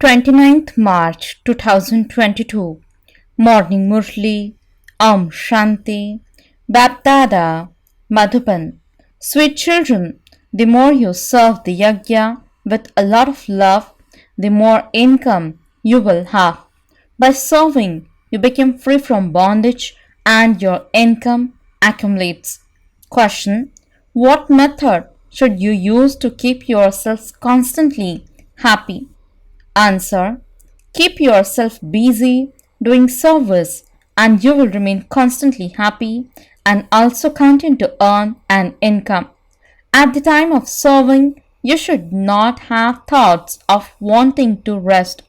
29th March 2022 Morning Murli Shanti BapDada Madhuban. Sweet children, the more you serve the yajna with a lot of love, the more income you will have. By serving, you become free from bondage and your income accumulates. Question: what method should you use to keep yourselves constantly happy? Answer: keep yourself busy doing service and you will remain constantly happy and also continue to earn an income. At the time of serving, you should not have thoughts of wanting to rest.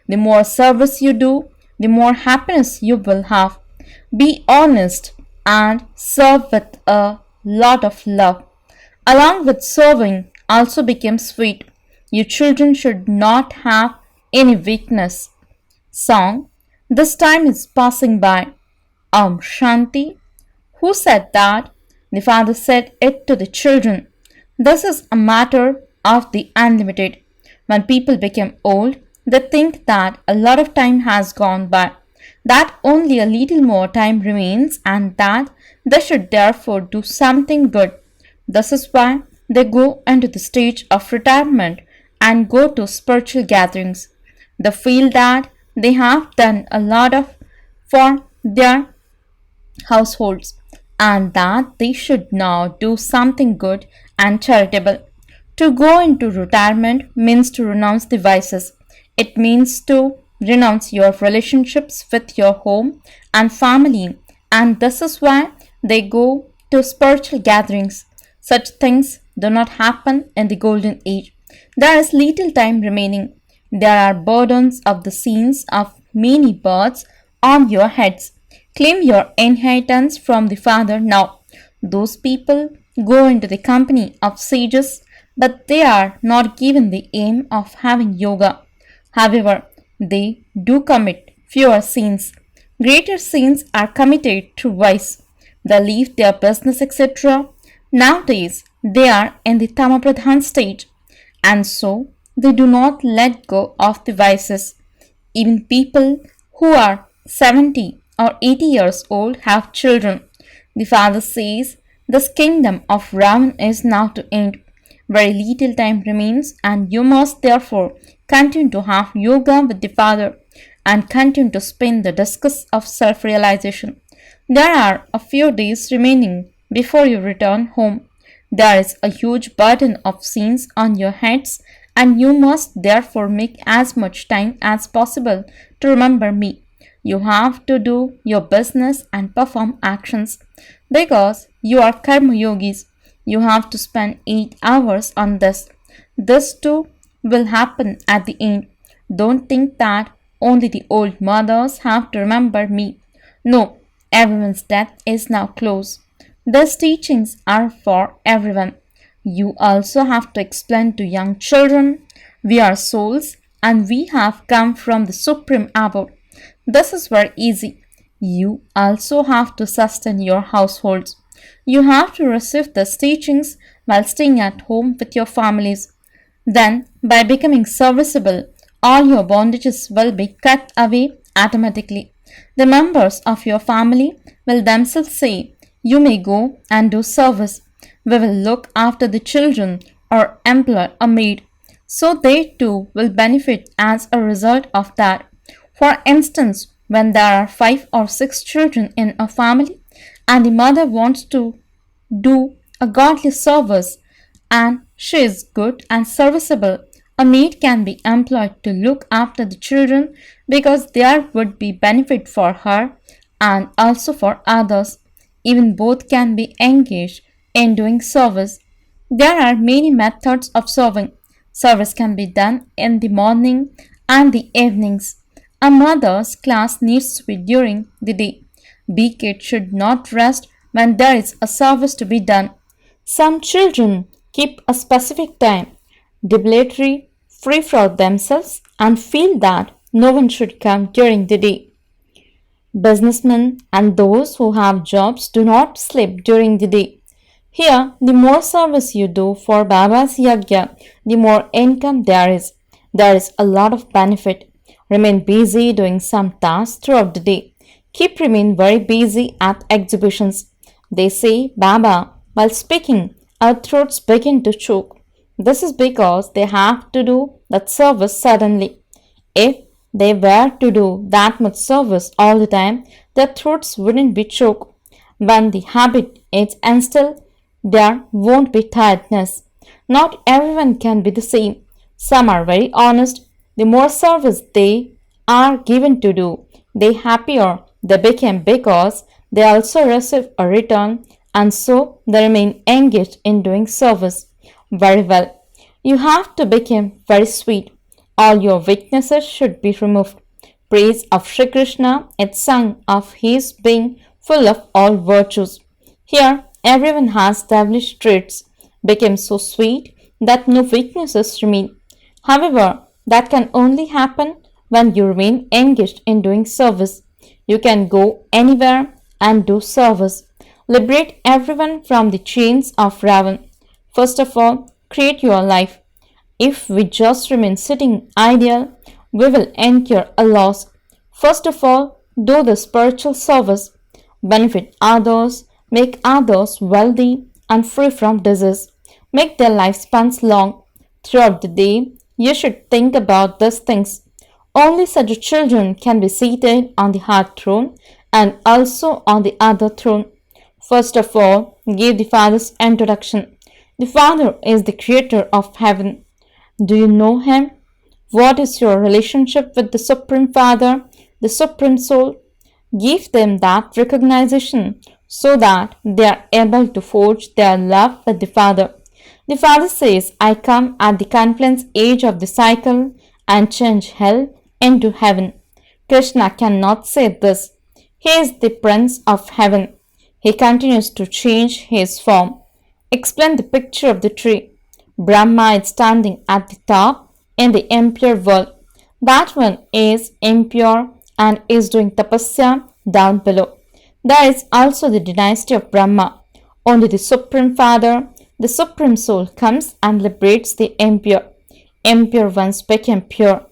The more service you do, the more happiness you will have. Be honest and serve with a lot of love. Along with serving, also become sweet. You children should not have any weakness. Song: this time is passing by. Shanti. Who said that? The father said it to the children. This is a matter of the unlimited. When people become old, they think that a lot of time has gone by, that only a little more time remains, and that they should therefore do something good. This is why they go into the stage of retirement and go to spiritual gatherings. They feel that they have done a lot for their households and that they should now do something good and charitable. To go into retirement means to renounce the vices. It means to renounce your relationships with your home and family, and this is why they go to spiritual gatherings. Such things do not happen in the golden age. There is little time remaining. There are burdens of the sins of many births on your heads. Claim your inheritance from the Father now. Those people go into the company of sages, but they are not given the aim of having yoga. However, they do commit fewer sins. Greater sins are committed through vice. They leave their business, etc. Nowadays, they are in the Tamapradhan stage, and so they do not let go of the vices. Even people who are 70 or 80 years old have children. The father says, this kingdom of Ravan is now to end. Very little time remains, and you must therefore continue to have yoga with the father and continue to spin the discus of self-realization. There are a few days remaining before you return home. There is a huge burden of sins on your heads, and you must therefore make as much time as possible to remember me. You have to do your business and perform actions. Because you are karma yogis, you have to spend 8 hours on this. This too will happen at the end. Don't think that only the old mothers have to remember me. No, everyone's death is now close. These teachings are for everyone. You also have to explain to young children, we are souls and we have come from the Supreme Abode. This is very easy. You also have to sustain your households. You have to receive these teachings while staying at home with your families. Then, by becoming serviceable, all your bondages will be cut away automatically. The members of your family will themselves say, you may go and do service. We will look after the children or employ a maid. So they too will benefit as a result of that. For instance, when there are 5 or 6 children in a family and the mother wants to do a godly service and she is good and serviceable, a maid can be employed to look after the children because there would be benefit for her and also for others. Even both can be engaged in doing service. There are many methods of serving. Service can be done in the morning and the evenings. A mother's class needs to be during the day. Big kids should not rest when there is a service to be done. Some children keep a specific time, deliberately free for themselves, and feel that no one should come during the day. Businessmen and those who have jobs do not sleep during the day. Here, the more service you do for Baba's yajna, the more income there is. There is a lot of benefit. Remain busy doing some tasks throughout the day. Keep remain very busy at exhibitions. They say Baba while speaking, our throats begin to choke. This is because they have to do that service suddenly. If they were to do that much service all the time, their throats wouldn't be choked. When the habit is instilled, there won't be tiredness. Not everyone can be the same. Some are very honest. The more service they are given to do, the happier they become because they also receive a return and so they remain engaged in doing service. Very well. You have to become very sweet. All your weaknesses should be removed. Praise of Sri Krishna is sung of his being full of all virtues. Here, everyone has devilish traits, become so sweet that no weaknesses remain. However, that can only happen when you remain engaged in doing service. You can go anywhere and do service. Liberate everyone from the chains of Ravan. First of all, create your life. If we just remain sitting idle, we will incur a loss. First of all, do the spiritual service. Benefit others, make others wealthy and free from disease. Make their lifespans long. Throughout the day, you should think about these things. Only such children can be seated on the heart throne and also on the other throne. First of all, give the Father's introduction. The Father is the creator of heaven. Do you know him? What is your relationship with the Supreme Father, the Supreme Soul? Give them that recognition so that they are able to forge their love with the Father. The Father says, I come at the confluence age of the cycle and change hell into heaven. Krishna cannot say this. He is the Prince of Heaven. He continues to change his form. Explain the picture of the tree. Brahma is standing at the top in the impure world. That one is impure and is doing tapasya down below. There is also the dynasty of Brahma. Only the Supreme Father, the Supreme Soul comes and liberates the impure. Impure ones become pure.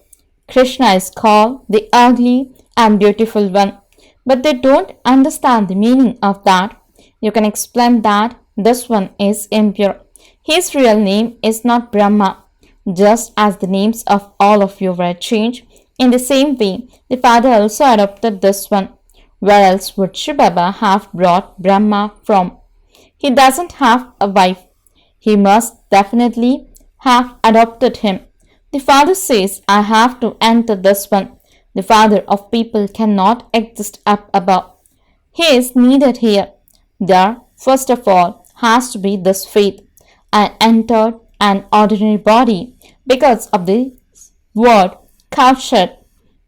Krishna is called the ugly and beautiful one. But they don't understand the meaning of that. You can explain that this one is impure. His real name is not Brahma. Just as the names of all of you were changed, in the same way, the Father also adopted this one. Where else would Shivbaba have brought Brahma from? He doesn't have a wife. He must definitely have adopted him. The Father says, I have to enter this one. The Father of people cannot exist up above. He is needed here. There, first of all, has to be this faith. I entered an ordinary body because of the word cowshed.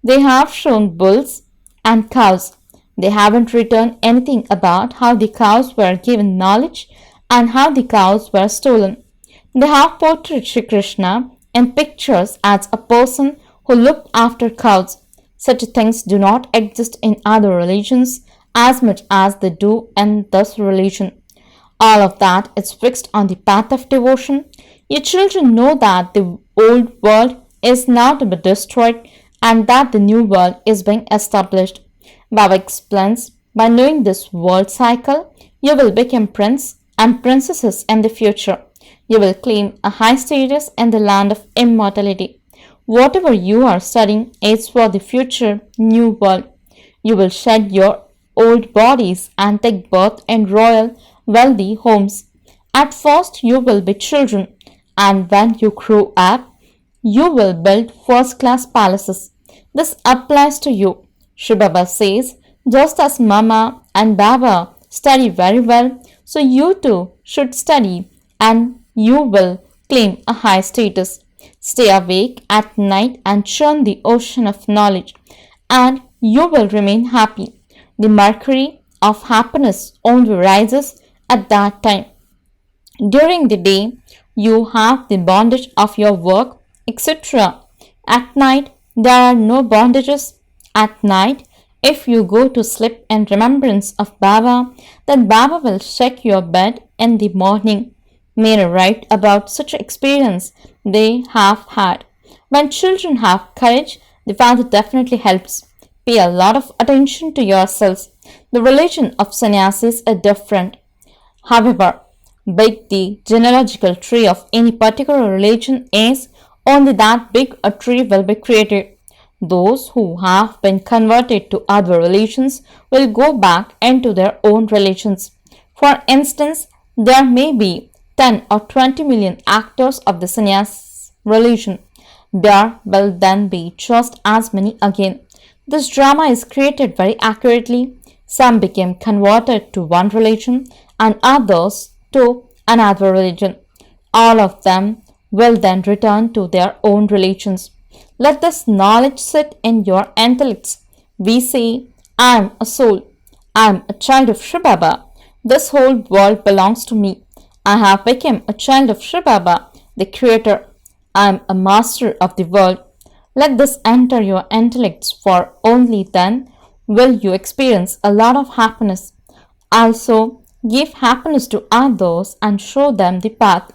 They have shown bulls and cows. They haven't written anything about how the cows were given knowledge and how the cows were stolen. They have portrayed Sri Krishna in pictures as a person who looked after cows. Such things do not exist in other religions as much as they do in this religion. All of that is fixed on the path of devotion. Your children know that the old world is now to be destroyed and that the new world is being established. Baba explains, by knowing this world cycle, you will become prince and princesses in the future. You will claim a high status in the land of immortality. Whatever you are studying is for the future new world. You will shed your old bodies and take birth in royal, wealthy homes. At first, you will be children, and when you grow up, you will build first-class palaces. This applies to you. Shivbaba says, just as Mama and Baba study very well, so you too should study and you will claim a high status. Stay awake at night and churn the ocean of knowledge, and you will remain happy. The mercury of happiness only rises at that time. During the day, you have the bondage of your work, etc. At night, there are no bondages. At night, if you go to sleep in remembrance of Baba, then Baba will shake your bed in the morning. Many write about such experience they have had. When children have courage, the father definitely helps. Pay a lot of attention to yourselves. The religion of sannyasis is different. However, big the genealogical tree of any particular religion is, only that big a tree will be created. Those who have been converted to other religions will go back into their own religions. For instance, there may be 10 or 20 million actors of the sannyas religion. There will then be just as many again. This drama is created very accurately. Some became converted to one religion and others to another religion. All of them will then return to their own religions. Let this knowledge sit in your intellects. We say, I am a soul. I am a child of Shivbaba. This whole world belongs to me. I have become a child of Shivbaba, the creator. I am a master of the world. Let this enter your intellects, for only then will you experience a lot of happiness. Also, give happiness to others and show them the path.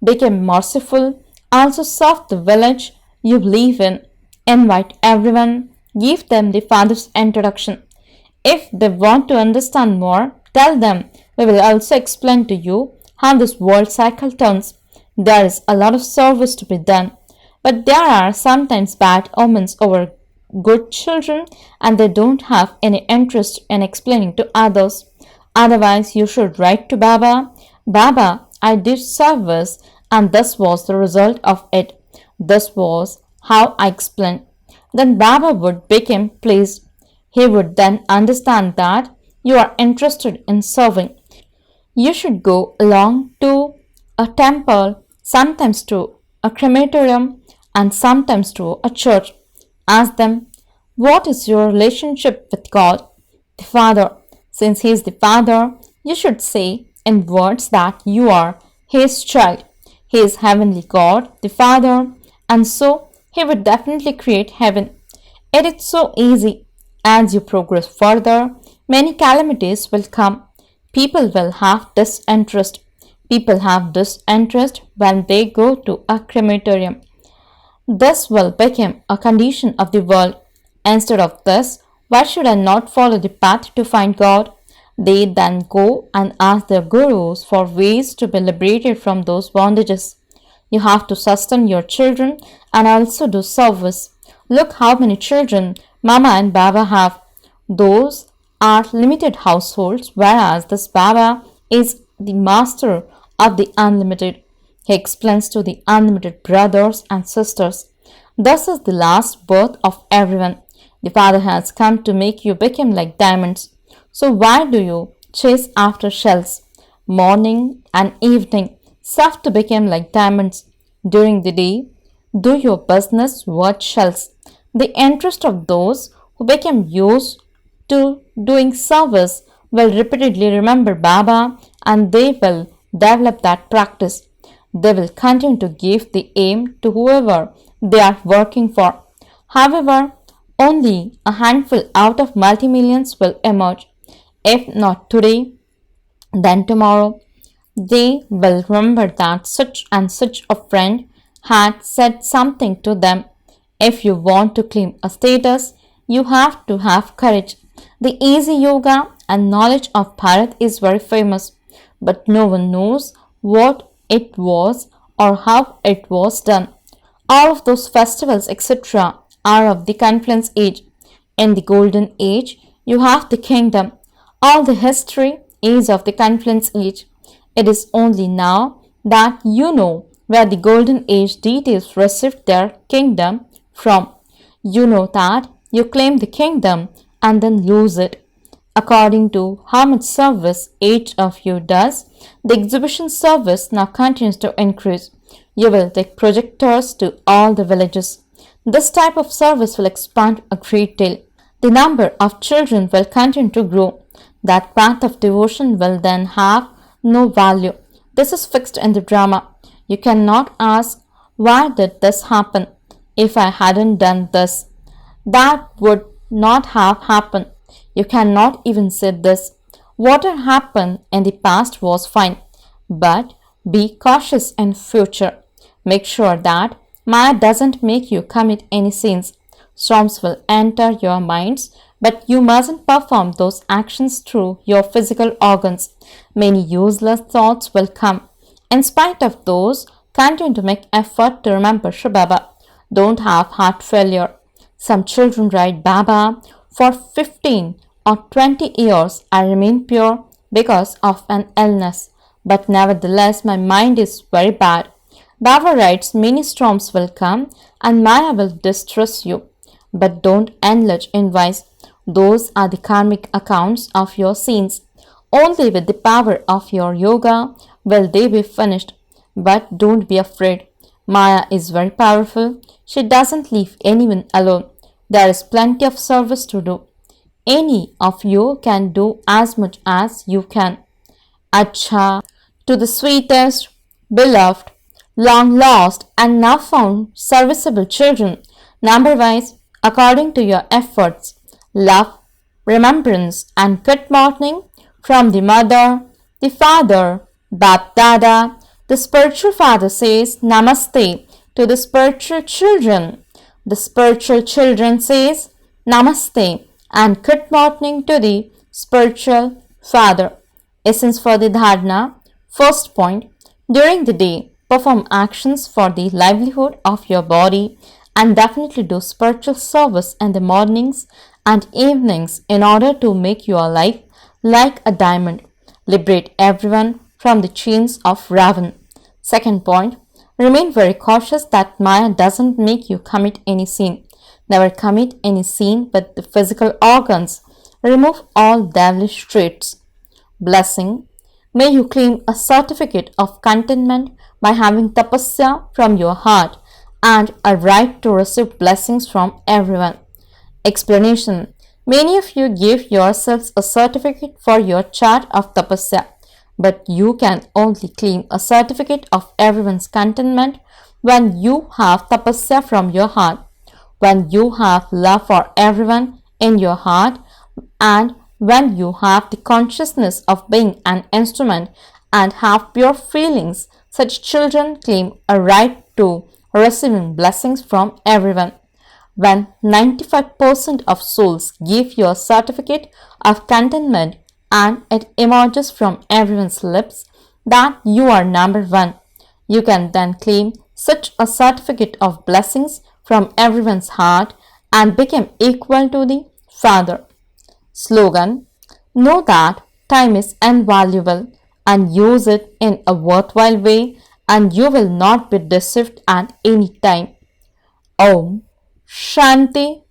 Become merciful. Also serve the village you live in. Invite everyone. Give them the Father's introduction. If they want to understand more, tell them. We will also explain to you how this world cycle turns. There is a lot of service to be done. But there are sometimes bad omens over good children and they don't have any interest in explaining to others. Otherwise, you should write to Baba. Baba, I did service and this was the result of it. This was how I explained. Then Baba would become pleased. He would then understand that you are interested in serving. You should go along to a temple, sometimes to a crematorium, and sometimes to a church. Ask them, what is your relationship with God, the Father? Since He is the Father, you should say in words that you are His child. He is Heavenly God, the Father, and so He would definitely create heaven. It is so easy. As you progress further, many calamities will come. People will have disinterest. People have disinterest when they go to a crematorium. This will become a condition of the world. Instead of this, why should I not follow the path to find God? They then go and ask their gurus for ways to be liberated from those bondages. You have to sustain your children and also do service. Look how many children Mama and Baba have. Those are limited households, whereas this Baba is the master of the unlimited. He explains to the unlimited brothers and sisters. This is the last birth of everyone. The Father has come to make you become like diamonds. So why do you chase after shells? Morning and evening, serve to become like diamonds. During the day, do your business worth shells. The interest of those who become used to doing service will repeatedly remember Baba and they will develop that practice. They will continue to give the aim to whoever they are working for. However, only a handful out of multi-millions will emerge. If not today, then tomorrow. They will remember that such and such a friend had said something to them. If you want to claim a status, you have to have courage. The easy yoga and knowledge of Bharat is very famous, but no one knows what it was or how it was done. All of those festivals, etc., are of the confluence age. In the golden age, you have the kingdom. All the history is of the confluence age. It is only now that you know where the golden age deities received their kingdom from. You know that you claim the kingdom and then lose it. According to how much service each of you does, the exhibition service now continues to increase. You will take projectors to all the villages. This type of service will expand a great deal. The number of children will continue to grow. That path of devotion will then have no value. This is fixed in the drama. You cannot ask, why did this happen? If I hadn't done this, that would not have happened. You cannot even say this. Whatever happened in the past was fine, but be cautious in future. Make sure that Maya doesn't make you commit any sins. Storms will enter your minds, but you mustn't perform those actions through your physical organs. Many useless thoughts will come. In spite of those, continue to make effort to remember shivbaba. Don't have heart failure. Some children write Baba for 15 or 20 years. I remain pure because of an illness, but nevertheless my mind is very bad. Baba writes many storms will come and Maya will distress you, but don't indulge in vice. Those are the karmic accounts of your sins. Only with the power of your yoga will they be finished. But don't be afraid. Maya is very powerful. She doesn't leave anyone alone. There is plenty of service to do. Any of you can do as much as you can. Acha, to the sweetest, beloved, long lost, and now found serviceable children, number wise, according to your efforts, love, remembrance, and good morning from the mother, the father, BapDada. The spiritual father says Namaste to the spiritual children. The spiritual children says Namaste and good morning to the spiritual father. Essence for the dharana. First point, during the day, perform actions for the livelihood of your body and definitely do spiritual service in the mornings and evenings in order to make your life like a diamond. Liberate everyone from the chains of Ravan. Second point, remain very cautious that Maya doesn't make you commit any sin. Never commit any sin with the physical organs. Remove all devilish traits. Blessing. May you claim a certificate of contentment by having tapasya from your heart and a right to receive blessings from everyone. Explanation. Many of you give yourselves a certificate for your chart of tapasya, but you can only claim a certificate of everyone's contentment when you have tapasya from your heart, when you have love for everyone in your heart, and when you have the consciousness of being an instrument and have pure feelings. Such children claim a right to receiving blessings from everyone. When 95% of souls give you a certificate of contentment and it emerges from everyone's lips that you are number one, you can then claim such a certificate of blessings from everyone's heart and become equal to the Father. Slogan. Know that time is invaluable and use it in a worthwhile way and you will not be deceived at any time. Om Shanti